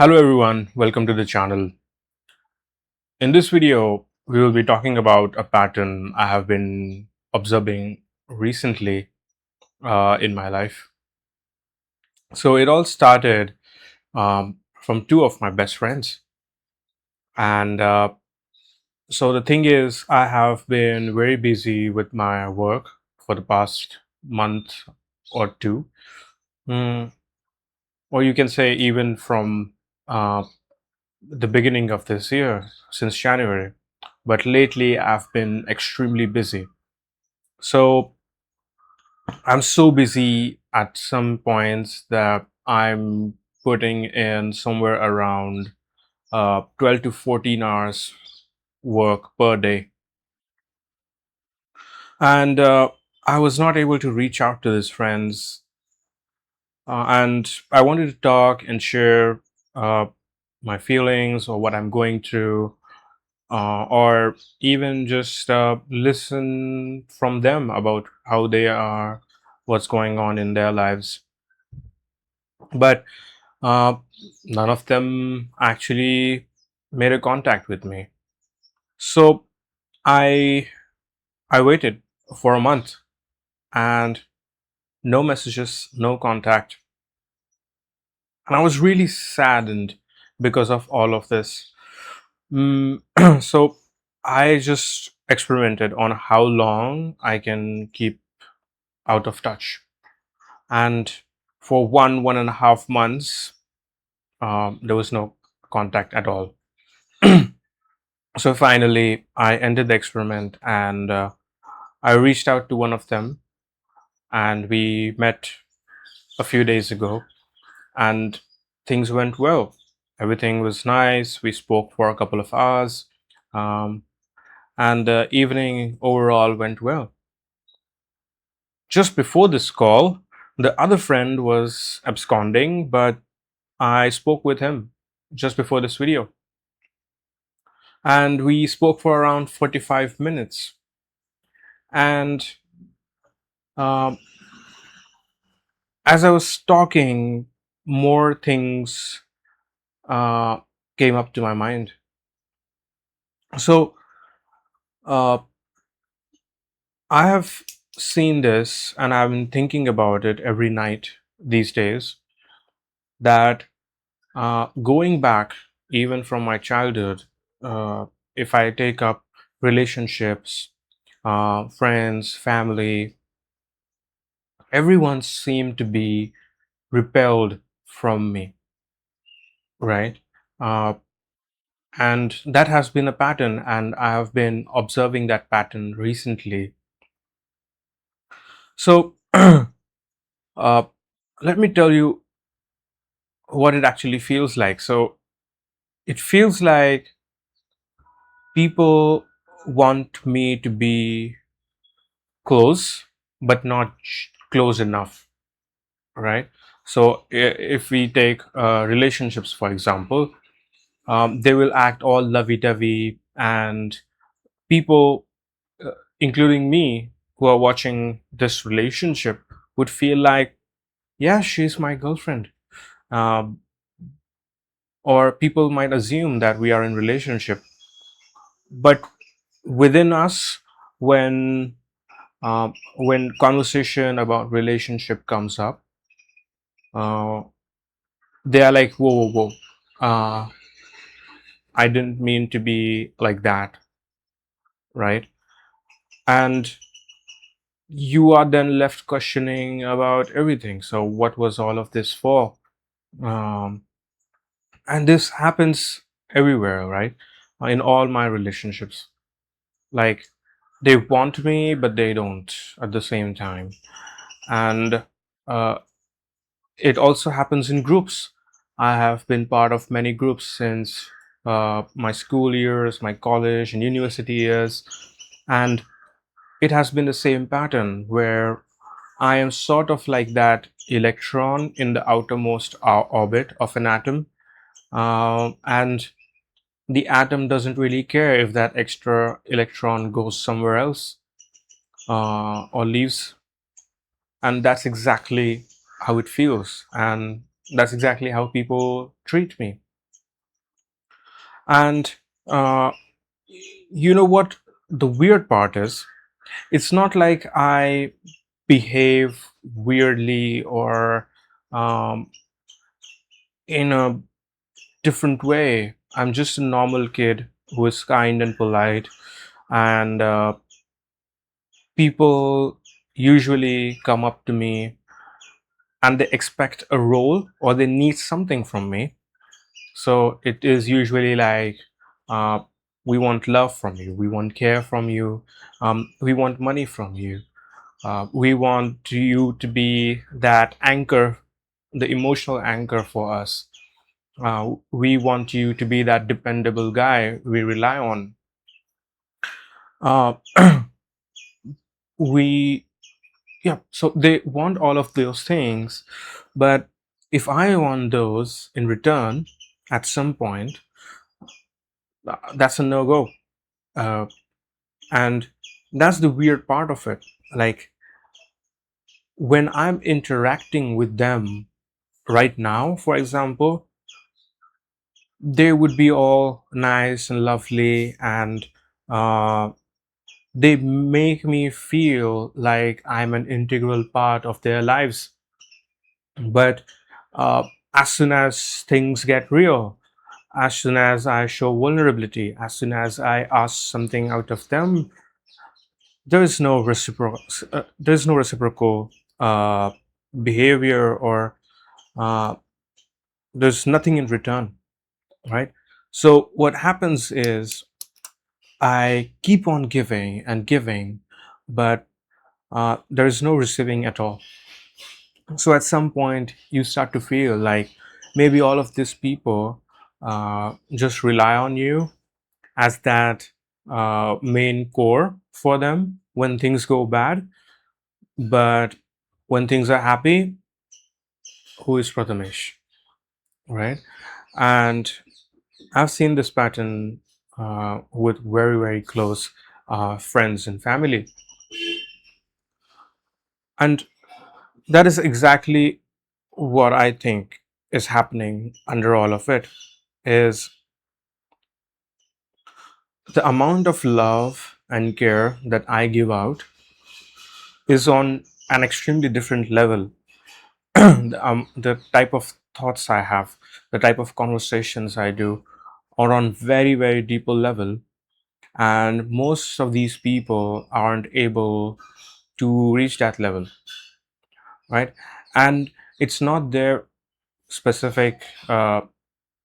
Hello everyone, welcome to the channel. In this video, we will be talking about a pattern I have been observing recently in my life. So it all started from two of my best friends. And so the thing is, I have been very busy with my work for the past month or two. Mm, or you can say even from uh, the beginning of this year, since January. But lately, I've been extremely busy. So I'm so busy at some points that I'm putting in somewhere around 12 to 14 hours work per day. And I was not able to reach out to these friends. And I wanted to talk and share uh, my feelings or what I'm going through, or even just listen from them about how they are, what's going on in their lives. But uh, none of them actually made a contact with me. So I I waited for a month and no messages, no contact, and I was really saddened because of all of this. Mm, so I just experimented on how long I can keep out of touch. And for 1.5 months, there was no contact at all. So finally, I ended the experiment and I reached out to one of them and we met a few days ago and things went well. Everything was nice. We spoke for a couple of hours um, and the evening overall went well. Just before this call, the other friend was absconding, but I spoke with him just before this video. And we spoke for around 45 minutes. And um, as I was talking, more things uh, came up to my mind. So uh, I have seen this and I've been thinking about it every night these days that going back even from my childhood, if I take up relationships, friends, family, everyone seemed to be repelled from me, right? Uh, and that has been a pattern, and I have been observing that pattern recently. So, uh, let me tell you what it actually feels like. So, it feels like people want me to be close, but not close enough, right? So, if we take relationships, for example, they will act all lovey-dovey, and people, uh, including me, who are watching this relationship, would feel like, yeah, she's my girlfriend. Um, or people might assume that we are in relationship, but within us, when when conversation about relationship comes up, uh, they are like, whoa, whoa, whoa. I didn't mean to be like that, right? And you are then left questioning about everything. So, what was all of this for? Um, and this happens everywhere, right? In all my relationships. Like, they want me, but they don't at the same time. And uh, it also happens in groups. I have been part of many groups since my school years, my college and university years. And it has been the same pattern where I am sort of like that electron in the outermost orbit of an atom. And the atom doesn't really care if that extra electron goes somewhere else or leaves. And that's exactly how it feels. And that's exactly how people treat me. And uh, you know what the weird part is? It's not like I behave weirdly or um, in a different way. I'm just a normal kid who is kind and polite, and people usually come up to me and they expect a role or they need something from me. So it is usually like, uh, we want love from you, we want care from you, we want money from you, we want you to be that anchor, the emotional anchor for us. We want you to be that dependable guy we rely on. Uh, we Yeah, so they want all of those things, but if I want those in return at some point, that's a no-go. uh, and that's the weird part of it. Like, when I'm interacting with them right now, for example, they would be all nice and lovely, and uh, they make me feel like I'm an integral part of their lives. But uh, as soon as things get real, as soon as I show vulnerability, as soon as I ask something out of them, there's no reciprocal uh, behavior, or uh, there's nothing in return, right? So what happens is I keep on giving and giving, but there's no receiving at all. So at some point you start to feel like maybe all of these people just rely on you as that main core for them when things go bad, but when things are happy, who is Prathamesh, right? And I've seen this pattern with very, very close friends and family. And that is exactly what I think is happening under all of it, is the amount of love and care that I give out is on an extremely different level. The type of thoughts I have, the type of conversations I do, are on very, very deeper level. And most of these people aren't able to reach that level, right? And it's not their specific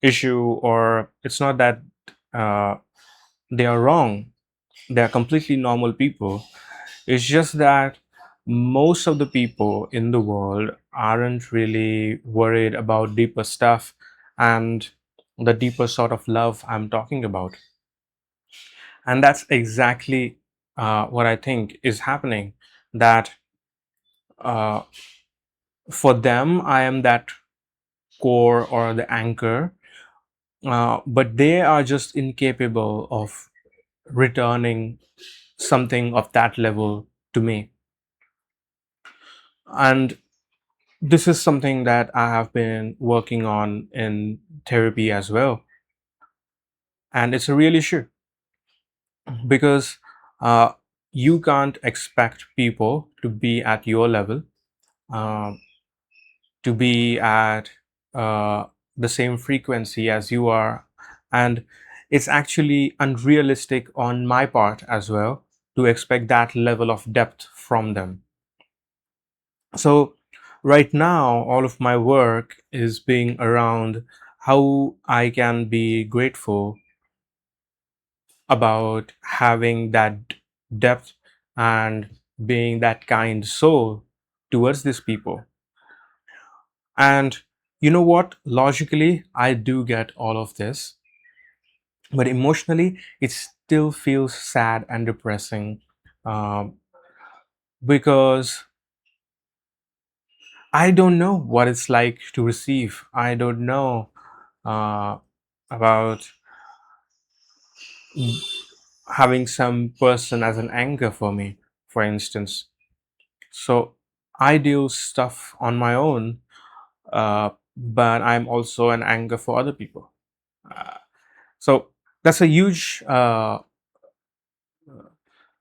issue, or it's not that uh, they are wrong. They are completely normal people. It's just that most of the people in the world aren't really worried about deeper stuff and the deeper sort of love I'm talking about. And that's exactly what I think is happening. That uh, for them, I am that core or the anchor, but they are just incapable of returning something of that level to me. And this is something that I have been working on in therapy as well. And it's a real issue because uh, you can't expect people to be at your level, uh, to be at uh, the same frequency as you are. And it's actually unrealistic on my part as well to expect that level of depth from them. So, right now, all of my work is being around how I can be grateful about having that depth and being that kind soul towards these people. And you know what? Logically, I do get all of this, but emotionally, it still feels sad and depressing, um, because I don't know what it's like to receive. I don't know uh, about having some person as an anchor for me, for instance. So I do stuff on my own, but I'm also an anchor for other people. So that's a huge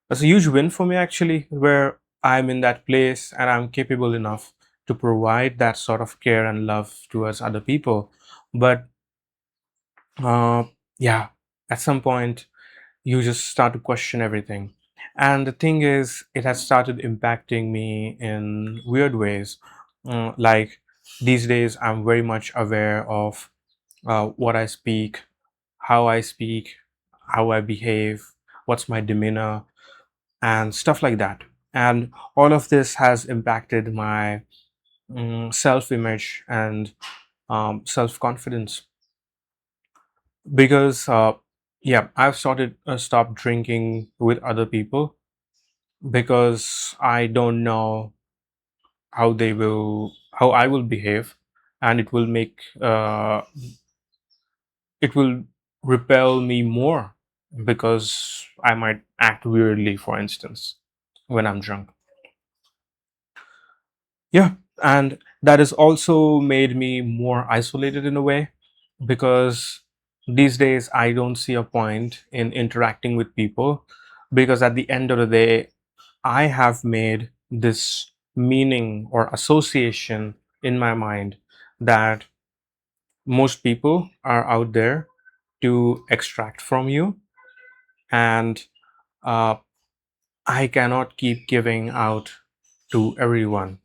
that's a huge win for me, actually, where I'm in that place and I'm capable enough to provide that sort of care and love towards other people. But uh, yeah, at some point you just start to question everything. And the thing is, it has started impacting me in weird ways. Like these days, I'm very much aware of what I speak, how I behave, what's my demeanor, and stuff like that. And all of this has impacted my self image and self confidence because, yeah, I've stopped drinking with other people because I don't know how I will behave, and it will repel me more because I might act weirdly, for instance, when I'm drunk. Yeah, and that has also made me more isolated in a way because these days I don't see a point in interacting with people because at the end of the day, I have made this meaning or association in my mind that most people are out there to extract from you, and uh, I cannot keep giving out to everyone.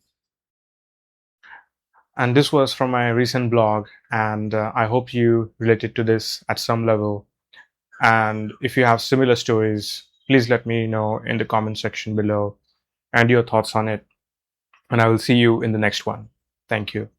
And this was from my recent blog, and I hope you related to this at some level. And if you have similar stories, please let me know in the comment section below and your thoughts on it. And I will see you in the next one. Thank you.